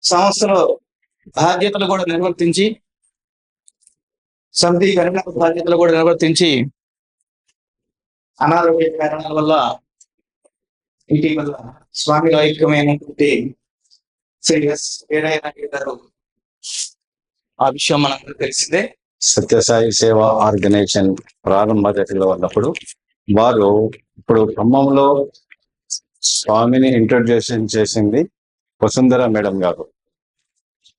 సంస్థలో బాధ్యతలు కూడా నిర్వర్తించి, సమితి కన్వీనర్ బాధ్యతలు కూడా నిర్వర్తించి అనారోగ్య కారణాల వల్ల ఇటీవల స్వామిలో ఐక్యమైనటువంటి శ్రీ ఎస్ వీరయ్య నాయుడు గారు, ఆ విషయం మనకు తెలిసిందే. సత్యసాయి సేవా ఆర్గనైజేషన్ ప్రారంభ దశలో ఉన్నప్పుడు వారు ఇప్పుడు ఖమ్మంలో స్వామిని ఇంట్రొడ్యూషన్ చేసింది వసుంధర మేడం గారు.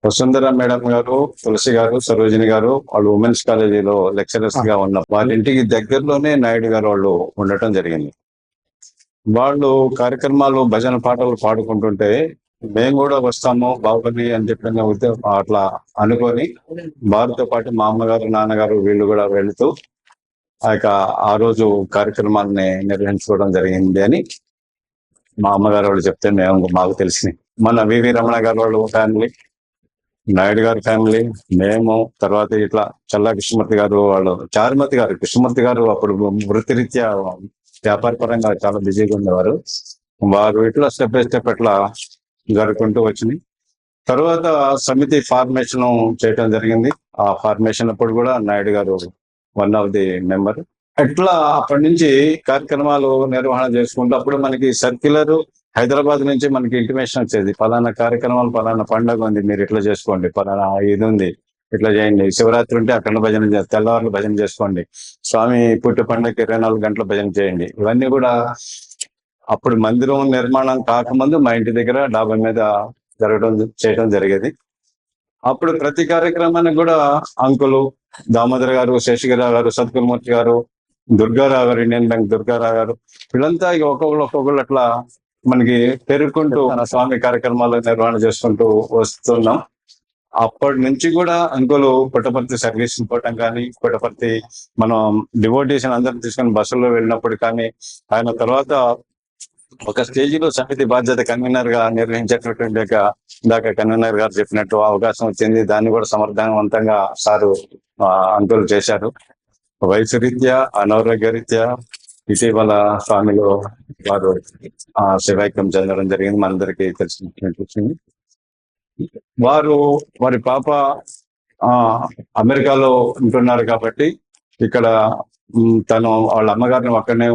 వసుంధర మేడం గారు, తులసి గారు, సరోజిని గారు వాళ్ళు ఉమెన్స్ కాలేజీలో లెక్చరర్స్ గా ఉన్న వాళ్ళ ఇంటికి దగ్గరలోనే నాయుడు గారు వాళ్ళు ఉండటం జరిగింది. వాళ్ళు కార్యక్రమాలు భజన పాటలు పాడుకుంటుంటే మేము కూడా వస్తాము బాగుంది అని చెప్పిన అట్లా అనుకొని వారితో పాటు మా అమ్మగారు, నాన్నగారు వీళ్ళు కూడా వెళుతూ ఆ రోజు కార్యక్రమాలని నిర్వహించుకోవడం జరిగింది అని మా అమ్మగారు వాళ్ళు చెప్తే మాకు తెలిసినాయి. మన వివి రమణ గారు వాళ్ళు ఫ్యామిలీ, నాయుడు గారి ఫ్యామిలీ, మేము, తర్వాత ఇట్లా చల్లా కృష్ణమూర్తి గారు వాళ్ళు, చారుమతి గారు, కృష్ణమూర్తి గారు అప్పుడు వృత్తిరీత్యా వ్యాపార పరంగా చాలా బిజీగా ఉండేవారు. వారు ఇట్లా స్టెప్ బై స్టెప్ అట్లా జరుపుకుంటూ వచ్చినాయి. తర్వాత సమితి ఫార్మేషన్ చేయడం జరిగింది. ఆ ఫార్మేషన్ అప్పుడు కూడా నాయుడు గారు వన్ ఆఫ్ ది మెంబర్. అట్లా అప్పటి నుంచి కార్యక్రమాలు నిర్వహణ చేసుకుంటూ అప్పుడు మనకి సర్క్యులర్ హైదరాబాద్ నుంచి మనకి ఇంటిమేషన్ వచ్చేది, పలానా కార్యక్రమాలు, పలానా పండుగ ఉంది, మీరు ఇట్లా చేసుకోండి, పలానా ఇది ఉంది, ఇట్లా చేయండి, శివరాత్రి ఉంటే అక్కడ భజన, తెల్లవారులు భజన చేసుకోండి, స్వామి పుట్టు పండుగకి 24 గంటల భజన చేయండి. ఇవన్నీ కూడా అప్పుడు మందిరం నిర్మాణం కాకముందు మా ఇంటి దగ్గర డాబా మీద చేయడం జరిగేది. అప్పుడు ప్రతి కార్యక్రమానికి కూడా అంకులు దామోదర్ గారు, శేషగిరిరావు గారు, సత్కులమూర్తి గారు, దుర్గారావు గారు, ఇండియన్ బ్యాంక్ దుర్గారావు గారు, వీళ్ళంతా ఒక్కొక్కళ్ళు అట్లా మనకి పెరుగుకుంటూ స్వామి కార్యక్రమాలు నిర్వహణ చేసుకుంటూ వస్తున్నాం. అప్పటి నుంచి కూడా అంకులు పుట్టపర్తి సర్వీస్ పోవటం కానీ, పుట్టపర్తి మనం డివోటీషన్ అందరిని తీసుకొని బస్సులో వెళ్ళినప్పుడు కానీ, ఆయన తర్వాత ఒక స్టేజీలో సమితి బాధ్యత కన్వీనర్ గా నిర్వహించేటటువంటి ఇందాక కన్వీనర్ గారు చెప్పినట్టు అవకాశం వచ్చింది. దాన్ని కూడా సమర్థవంతంగా సారు అంకులు చేశారు. వయసు రీత్యా, అనారోగ్య రీత్యా ఇటీవల స్వామిలో వారు శివైక్యం చెందడం జరిగింది, మనందరికీ తెలిసినటువంటి. వారి పాప అమెరికాలో ఉంటున్నారు కాబట్టి ఇక్కడ తను వాళ్ళ అమ్మగారిని అక్కడనే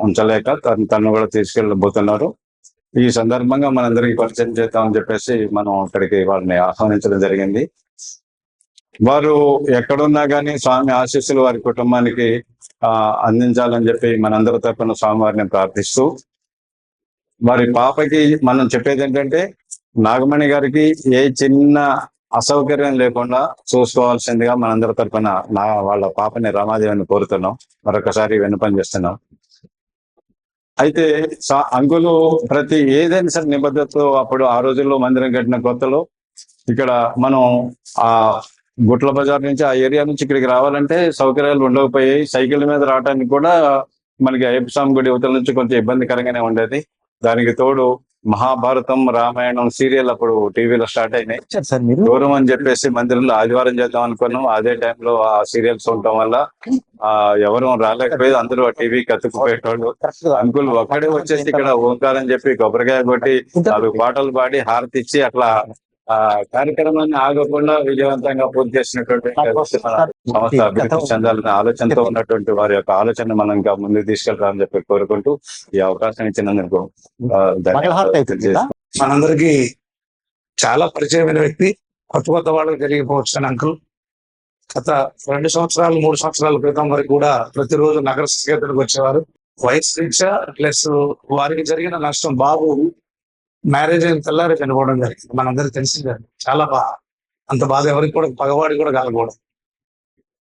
ఉంచలేక తను కూడా తీసుకెళ్ళబోతున్నారు. ఈ సందర్భంగా మనందరికీ పరిచయం చేద్దామని చెప్పేసి మనం అక్కడికి వాళ్ళని ఆహ్వానించడం జరిగింది. వారు ఎక్కడున్నా కానీ స్వామి ఆశీస్సులు వారి కుటుంబానికి అందించాలని చెప్పి మనందరి తరపున స్వామివారిని ప్రార్థిస్తూ, వారి పాపకి మనం చెప్పేది ఏంటంటే నాగమణి గారికి ఏ చిన్న అసౌకర్యం లేకుండా చూసుకోవాల్సిందిగా మనందరి తరపున వాళ్ళ పాపని రమాదేవిని కోరుతున్నాం, మరొకసారి విన్నపం చేస్తున్నాం. అయితే అంకులు ప్రతి ఏదైనా సరే నిబద్ధతతో అప్పుడు ఆ రోజుల్లో మందిరం కట్టిన కొత్తలో ఇక్కడ మనం ఆ గుట్ల బజార్ నుంచి ఆ ఏరియా నుంచి ఇక్కడికి రావాలంటే సౌకర్యాలు ఉండకపోయాయి. సైకిల్ మీద రావడానికి కూడా మనకి అయ్యప్ప స్వామి గుడి యువతల నుంచి కొంచెం ఇబ్బందికరంగానే ఉండేది. దానికి తోడు మహాభారతం, రామాయణం సీరియల్ అప్పుడు టీవీలో స్టార్ట్ అయినాయి. దూరం అని చెప్పేసి మందిరంలో ఆదివారం చేద్దాం అనుకున్నాం. అదే టైంలో ఆ సీరియల్స్ ఉండటం వల్ల ఎవరు రాలేకపోయేది, అందరూ ఆ టీవీ కత్తుకుపోయేటోళ్ళు. అంకుల్ ఒక్కడే వచ్చేసి ఇక్కడ ఓంకారం చెప్పి కొబ్బరికాయ కొట్టి 4 పాటలు పాడి హారతి ఇచ్చి అట్లా కార్యక్రమాన్ని ఆగకుండా విజయవంతంగా పూర్తి చేసినటువంటి సంస్థ అభివృద్ధి చెందాలనే ఆలోచనతో ఉన్నటువంటి వారి యొక్క ఆలోచన మనం ఇంకా ముందుకు తీసుకెళ్తామని చెప్పి కోరుకుంటూ ఈ అవకాశం ఇచ్చినందుకు మనందరికీ చాలా పరిచయమైన వ్యక్తి, కొత్త వాళ్ళకి జరిగిపోవచ్చు అంకుల్. గత 2 సంవత్సరాలు 3 సంవత్సరాల క్రితం వరకు కూడా ప్రతిరోజు నగర సెక్రటరీకి వచ్చేవారు. వయసు రీత్యా ప్లస్ వారికి జరిగిన నష్టం, బాబు మ్యారేజ్ అయిన తెల్లారి చనిపోవడం జరిగింది. మనందరికి తెలిసిందే. చాలా అంత బాధ ఎవరికి కూడా, పగవాడి కూడా కలగకూడదు.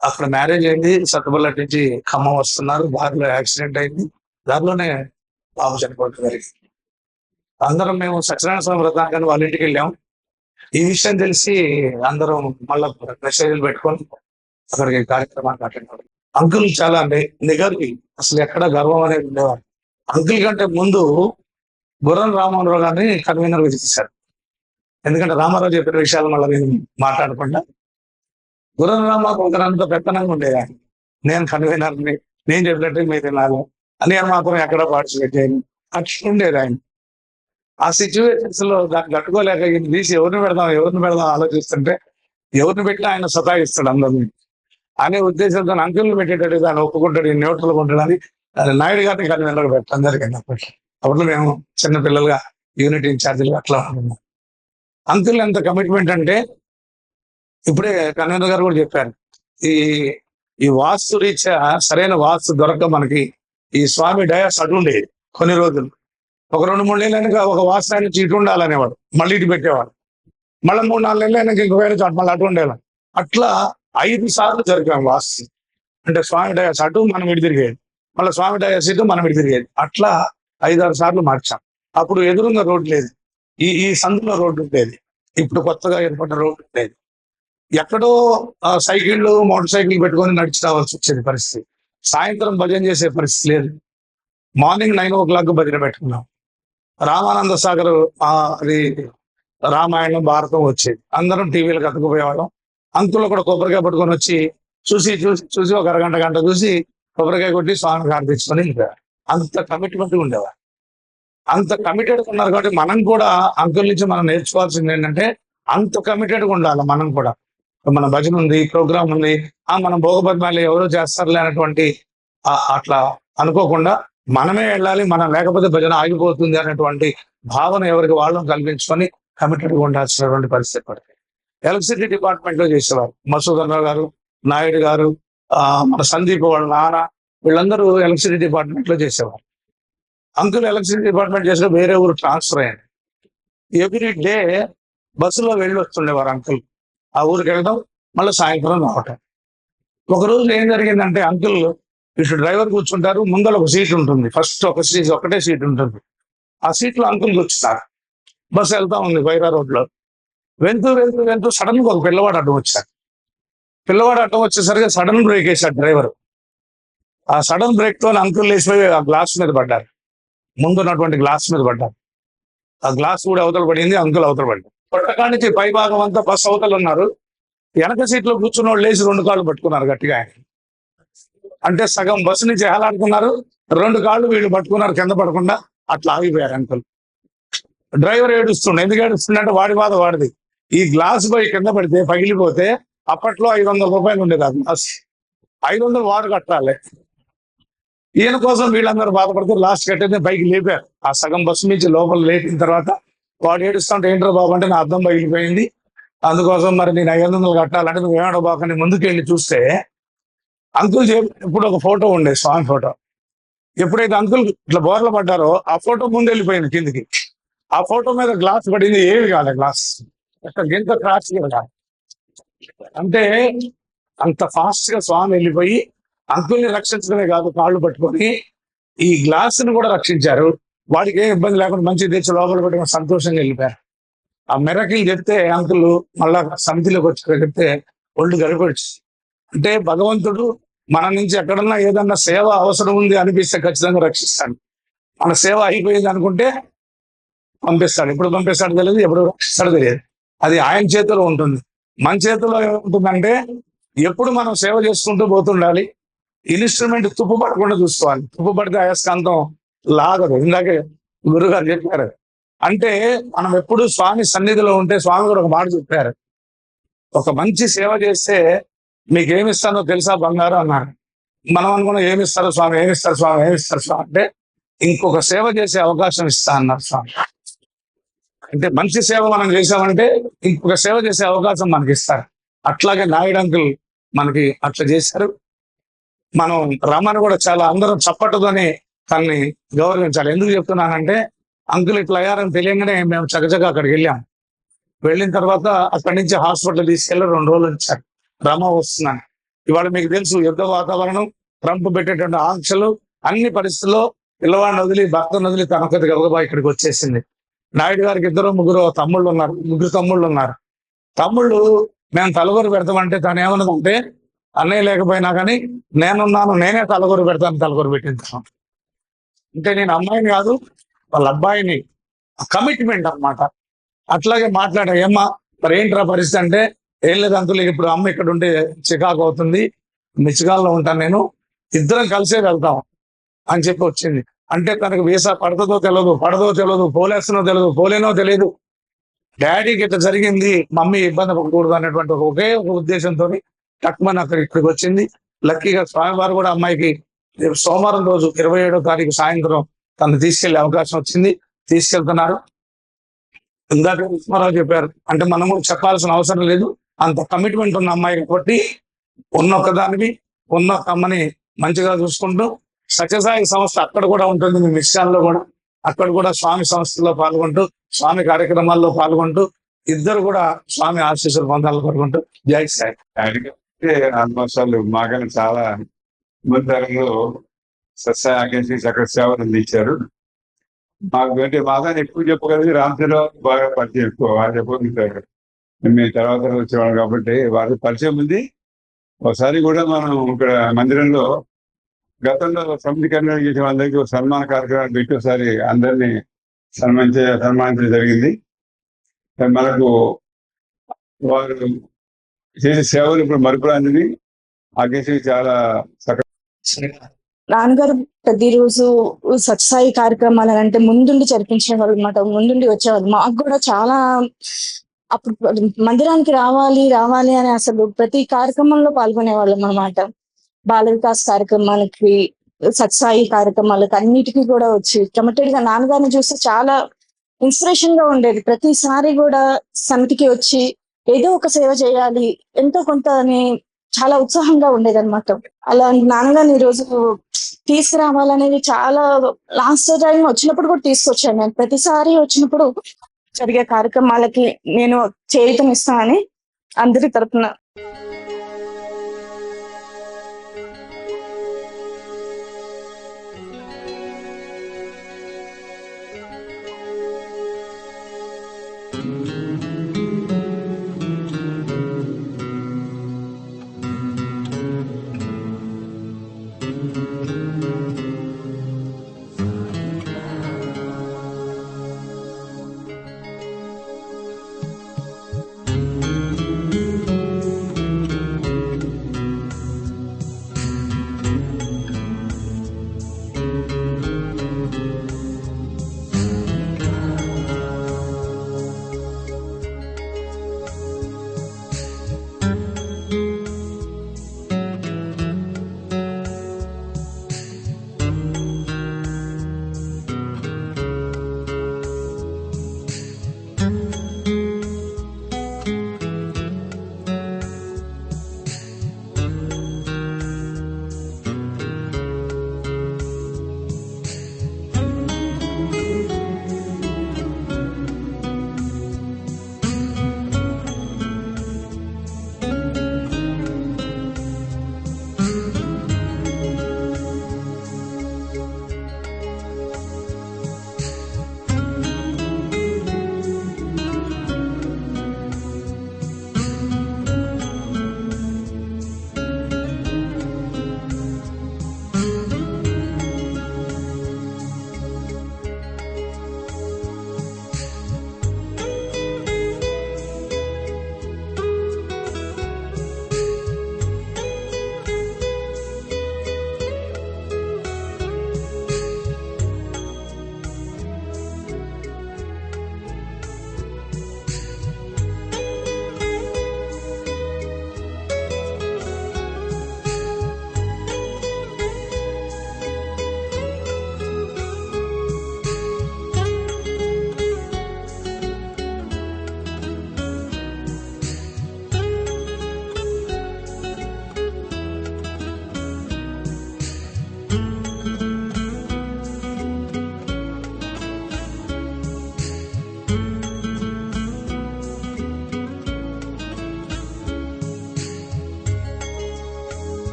అక్కడ మ్యారేజ్ అయింది, సత్తుపల్లి నుంచి ఖమ్మం వస్తున్నారు, దారిలో యాక్సిడెంట్ అయింది, దారిలోనే బాబు చనిపోవడం జరిగింది. అందరం మేము సత్యనారాయణ స్వామి వ్రతానికి వాళ్ళ ఇంటికి వెళ్ళాం. ఈ విషయం తెలిసి అందరం మళ్ళా మెసేజ్లు పెట్టుకొని అక్కడికి కార్యక్రమానికి అటెండ్ అవ్వడం. అంకుల్ చాలా నిగర్వి, అసలు ఎక్కడ గర్వం అనేది ఉండేవారు. అంకుల్ కంటే ముందు గుర్రం రామారావు గారిని కన్వీనర్ చేశారు. ఎందుకంటే రామారావు చెప్పిన విషయాలు మళ్ళీ నేను మాట్లాడకుండా, గుర్రం రామారావు అంత పెత్తనంగా ఉండేది ఆయన. నేను కన్వీనర్ని, నేను చెప్పినట్టు మీరు తినాలి అని మాత్రం ఎక్కడ పార్టిసిపేట్ చేయాలి అట్లా ఉండేది ఆయన. ఆ సిచ్యువేషన్స్ లో దాన్ని కట్టుకోలేక ఈయన తీసి ఎవరిని పెడదాం ఆలోచిస్తుంటే ఎవరిని పెట్టినా ఆయన సతాయిస్తాడు అందరినీ అనే ఉద్దేశంతో అంకుల్ని పెట్టేటట్టు దాన్ని ఒప్పుకుంటాడు, ఈ న్యూట్రల్గా ఉంటాడని నాయుడు గారిని కానీ వెళ్ళక పెట్టడం జరిగింది. అప్పుడు మేము చిన్న పిల్లలుగా యూనిట్ ఇన్ఛార్జీలు అట్లా ఉన్నాం. అంకుల్ ఎంత కమిట్మెంట్ అంటే ఇప్పుడే కన్వీనర్ గారు కూడా చెప్పారు, ఈ ఈ వాస్తు రీత్యా సరైన వాస్తు దొరక్క మనకి ఈ స్వామి డయాస్ అటు ఉండేది కొన్ని రోజులు. ఒక 2-3 నెలలు అయినాక ఒక వాస్తు ఆయన ఇటు ఉండాలనేవాడు, మళ్ళీ ఇటు పెట్టేవాడు. మళ్ళీ 3-4 నెలలు అయినాక ఇంకొక చోట మళ్ళీ అటు ఉండేవాడు. అట్లా 5 సార్లు జరిగాం వాస్తు. అంటే స్వామి డయాస్ అటు మనం ఇటు తిరిగేది, మళ్ళీ స్వామి డయాస్ ఇటు మనం ఇటు తిరిగేది. అట్లా 5-6 సార్లు మార్చాం. అప్పుడు ఎదురున్న రోడ్డు లేదు, ఈ సందులో రోడ్డు ఉండేది, ఇప్పుడు కొత్తగా ఏర్పడిన రోడ్డు ఉండేది. ఎక్కడో సైకిళ్ళు మోటార్ సైకిల్ పెట్టుకొని నడిచి రావాల్సి వచ్చేది పరిస్థితి. సాయంత్రం భజన చేసే పరిస్థితి లేదు. మార్నింగ్ 9 o'clock భజన పెట్టుకున్నాం. రామానంద సాగర్ అది రామాయణం భారతం వచ్చేది, అందరం టీవీలకు అతుకుపోయేవాళ్ళం. అంకుల్లో కూడా కొబ్బరికాయ పట్టుకొని వచ్చి చూసి ఒక గంట చూసి కొబ్బరికాయ కొట్టి స్వామికి హారతించుకొని వెళ్ళిపోయారు. అంత కమిట్మెంట్ ఉండేవారు, అంత కమిటెడ్గా ఉన్నారు. కాబట్టి మనం కూడా అంకుల్ నుంచి మనం నేర్చుకోవాల్సింది ఏంటంటే అంత కమిటెడ్గా ఉండాలి. మనం కూడా మన భజన ఉంది, ప్రోగ్రామ్ ఉంది, మనం భోగపద్మాలు ఎవరో చేస్తారులే అనేటువంటి అట్లా అనుకోకుండా మనమే వెళ్ళాలి, మనం లేకపోతే భజన ఆగిపోతుంది అనేటువంటి భావన ఎవరికి వాళ్ళని కల్పించుకొని కమిటెడ్గా ఉండాల్సినటువంటి పరిస్థితి పడుతుంది. ఎలక్ట్రిసిటీ డిపార్ట్మెంట్ లో చేసేవారు మసూదన్ రావు గారు, నాయుడు గారు, మన సందీప్ వాళ్ళ నాన్న, వీళ్ళందరూ ఎలక్ట్రిసిటీ డిపార్ట్మెంట్ లో చేసేవారు. అంకుల్ ఎలక్ట్రిసిటీ డిపార్ట్మెంట్ చేసిన వేరే ఊరు ట్రాన్స్ఫర్ అయ్యారు. ఎవ్రీ డే బస్సులో వెళ్ళి వస్తుండేవారు అంకుల్. ఆ ఊరికి వెళ్ళడం, మళ్ళీ సాయంత్రం రావటం. ఒక రోజు ఏం జరిగిందంటే అంకుల్ ఇటు డ్రైవర్ కూర్చుంటారు, ముందర ఒక సీట్ ఉంటుంది, ఫస్ట్ ఒకటే సీట్ ఉంటుంది. ఆ సీట్లో అంకుల్ కూర్చున్నారు. బస్సు వెళ్తా ఉంది వైరా రోడ్లో. వెళ్తూ సడన్ గా ఒక పిల్లవాడు అడ్డం వచ్చాడు. పిల్లవాడు అడ్డం వచ్చేసరికి సడన్ బ్రేక్ వేశాడు డ్రైవర్. ఆ సడన్ బ్రేక్ తో అంకుల్ లేచిపోయి ఆ గ్లాస్ మీద పడ్డారు, ముందున్నటువంటి గ్లాస్ మీద పడ్డారు. ఆ గ్లాస్ కూడా అవతల పడింది, అంకుల్ అవతల పడ్డారు. పొట్టకాడి నుంచి పై భాగం అంతా బస్సు అవతలు ఉన్నారు. వెనక సీట్లో కూర్చున్న వాళ్ళు లేచి 2 కాళ్ళు పట్టుకున్నారు గట్టిగా. అంటే సగం బస్సు నుంచి ఏలాడుకున్నారు, 2 కాళ్ళు వీళ్ళు పట్టుకున్నారు కింద పడకుండా. అట్లా ఆగిపోయారు అంకుల్. డ్రైవర్ ఏడుస్తుండే. ఎందుకు ఏడుస్తుండే? వాడి బాధ వాడిది. ఈ గ్లాస్ పోయి కింద పడితే పగిలిపోతే అప్పట్లో 500 రూపాయలు ఉండేది ఆ గ్లాస్. 500 వాడు కట్టాలి. ఈయన కోసం వీళ్ళందరూ బాధపడుతూ లాస్ట్ కట్టేది పైకి లేపారు. ఆ సగం బస్సు నుంచి లోపల లేపిన తర్వాత వాడు ఏడుస్తుంటే ఏంట్రా బాబు అంటే నా అద్దం పగిలిపోయింది, అందుకోసం మరి నేను 500 కట్టాలంటే నువ్వు ఏమో బాబు ముందుకు వెళ్ళి చూస్తే అంకుల్ ఇప్పుడు ఒక ఫోటో ఉండే, స్వామి ఫోటో. ఎప్పుడైతే అంకుల్ ఇట్లా బోర్ల పడ్డారో ఆ ఫోటో ముందు వెళ్ళిపోయింది కిందికి. ఆ ఫోటో మీద గ్లాస్ పడింది, ఏమి కాలే గ్లాస్, గింత క్రాచ్ కాదు. అంటే అంత ఫాస్ట్ గా స్వామి వెళ్ళిపోయి అంకుల్ని రక్షించడమే కాదు, కాళ్ళు పట్టుకొని ఈ గ్లాస్ ని కూడా రక్షించారు. వాడికి ఏం ఇబ్బంది లేకుండా మంచి తెచ్చి లోపల పెట్టుకుని సంతోషంగా వెళ్ళిపోయారు. ఆ మెరకిల్ చెప్తే అంకుల్ మళ్ళా సమితిలోకి వచ్చి చెప్తే ఒళ్ళు గడిపొచ్చు. అంటే భగవంతుడు మన నుంచి ఎక్కడన్నా ఏదన్నా సేవ అవసరం ఉంది అనిపిస్తే ఖచ్చితంగా రక్షిస్తాడు. మన సేవ అయిపోయింది అనుకుంటే పంపిస్తాడు. ఎప్పుడు పంపిస్తాడు తెలియదు, ఎప్పుడు రక్షిస్తాడో తెలియదు. అది ఆయన చేతిలో ఉంటుంది. మన చేతిలో ఏముంటుందంటే ఎప్పుడు మనం సేవ చేసుకుంటూ పోతుండాలి. ఇన్స్ట్రుమెంట్ తుప్పు పడకుండా చూసుకోవాలి. తుప్పు పడితే అయస్కాంతం లాగదు. ఇందాకే గురుగారు చెప్పారు. అంటే మనం ఎప్పుడు స్వామి సన్నిధిలో ఉంటే స్వామి కూడా ఒక మాట చెప్పారు, ఒక మంచి సేవ చేస్తే మీకేమిస్తానో తెలుసా బంగారం అన్నారు. మనం అనుకున్నాం ఏమిస్తారు స్వామి అంటే ఇంకొక సేవ చేసే అవకాశం ఇస్తా అన్నారు స్వామి. అంటే మంచి సేవ మనం చేసామంటే ఇంకొక సేవ చేసే అవకాశం మనకి ఇస్తారు. అట్లాగే నాయుడు అంకుల్ మనకి అట్లా చేశారు. మనం రమణ కూడా చాలా అందరం చప్పట్టుతోనే తనని గౌరవించాలి. ఎందుకు చెప్తున్నానంటే అంకుల్ ఇట్లా అయ్యారని తెలియగానే మేము చకచక అక్కడికి వెళ్ళాం. వెళ్ళిన తర్వాత అక్కడి నుంచి హాస్పిటల్ తీసుకెళ్ళి 2 రోజులు వచ్చారు. రమ వస్తున్నాను. ఇవాళ మీకు తెలుసు యుద్ధ వాతావరణం, ట్రంప్ పెట్టేటువంటి ఆంక్షలు, అన్ని పరిస్థితుల్లో పిల్లవాడిని వదిలి భర్తను వదిలి తనొక్కది గబగబా ఇక్కడికి వచ్చేసింది. నాయుడు గారికి 2-3 తమ్ముళ్ళు ఉన్నారు, 3 తమ్ముళ్ళు ఉన్నారు. తమ్ముళ్ళు మేము తలగొరు పెడతామంటే తను ఏమన్నదంటే అన్నయ్య లేకపోయినా కానీ నేనున్నాను, నేనే తలగొరు పెట్టింది. అంటే నేను అమ్మాయిని కాదు వాళ్ళ అబ్బాయిని, కమిట్మెంట్ అన్నమాట. అట్లాగే మాట్లాడా, ఏమ్మా మరి ఏంట్రా పరిస్థితి అంటే ఏం లేదు అంకుల్, ఇప్పుడు అమ్మ ఇక్కడ ఉంటే చికాకు అవుతుంది, మిచిగాల్లో ఉంటాను నేను, ఇద్దరం కలిసే వెళ్తాం అని చెప్పి వచ్చింది. అంటే తనకు వీసా పడతదో తెలియదు, పడదో తెలియదు, పోలేస్తున్నో తెలియదు, పోలేనో తెలియదు. డాడీకి ఇట్లా జరిగింది, మమ్మీ ఇబ్బంది పడకూడదు అనేటువంటి ఒకే ఒక ఉద్దేశంతో టక్మన్ ఇక్కడికి వచ్చింది. లక్కీగా స్వామివారు కూడా అమ్మాయికి సోమవారం రోజు 27వ తారీఖు సాయంత్రం తను తీసుకెళ్లే అవకాశం వచ్చింది, తీసుకెళ్తున్నారు. ఇందాక ఉస్మారావు చెప్పారు, అంటే మనం కూడా చెప్పాల్సిన అవసరం లేదు, అంత కమిట్మెంట్ ఉన్న అమ్మాయి కాబట్టి ఉన్నొక్కదానివి ఉన్న అమ్మని మంచిగా చూసుకుంటూ సత్యసాయి సంస్థ అక్కడ కూడా ఉంటుంది, మీ మిషన్లో కూడా అక్కడ కూడా స్వామి సంస్థలో పాల్గొంటూ స్వామి కార్యక్రమాల్లో పాల్గొంటూ ఇద్దరు కూడా స్వామి ఆశీస్సులు పొందాలని కోరుకుంటూ జై సాయి. అడిగితే ఆల్మోస్ట్ వాళ్ళు మాకని చాలా ముందరంలో సత్సాయి ఆర్గనైజేషన్ అక్కడ సేవలు అందించారు. మాకు అంటే మాదని ఎక్కువ చెప్పగలిగి రామచంద్రరావు బాగా పరిచయం ఎక్కువ, వాళ్ళు చెప్పుకుంటారు. మేము తర్వాత వచ్చేవాళ్ళం కాబట్టి వారి పరిచయం ఉంది. ఒకసారి కూడా మనం ఇక్కడ మందిరంలో గతంలో సమితి కన్వీనర్ చేసిన అందరికీ ఒక సన్మాన కార్యక్రమాలు పెట్టి ఒకసారి అందరినీ సన్మానించడం జరిగింది. మనకు వారు చేసే సేవలు ఇప్పుడు మరుపురాంది ఆకేసి చాలా నాన్నగారు ప్రతిరోజు సత్సాయి కార్యక్రమాలు అంటే ముందుండి జరిపించేవాళ్ళు అనమాట, ముందుండి వచ్చేవాళ్ళు. మాకు కూడా చాలా అప్పుడు మందిరానికి రావాలి రావాలి అని అసలు ప్రతి కార్యక్రమంలో పాల్గొనేవాళ్ళం అనమాట. బాల వికాస్ కార్యక్రమాలకి, సత్సాయి కార్యక్రమాలకి అన్నిటికీ కూడా వచ్చి కమిటెడ్ గా నాన్నగారిని చూస్తే చాలా ఇన్స్పిరేషన్ గా ఉండేది. ప్రతిసారి కూడా సమితికి వచ్చి ఏదో ఒక సేవ చేయాలి, ఎంతో కొంత అని చాలా ఉత్సాహంగా ఉండేది అనమాట. అలా నాన్నగారిని ఈ రోజు తీసుకురావాలనేది చాలా లాస్ట్ టైం వచ్చినప్పుడు కూడా తీసుకొచ్చాను. నేను ప్రతిసారి వచ్చినప్పుడు జరిగే కార్యక్రమాలకి నేను చేయూతనిస్తానని అందరి తరపున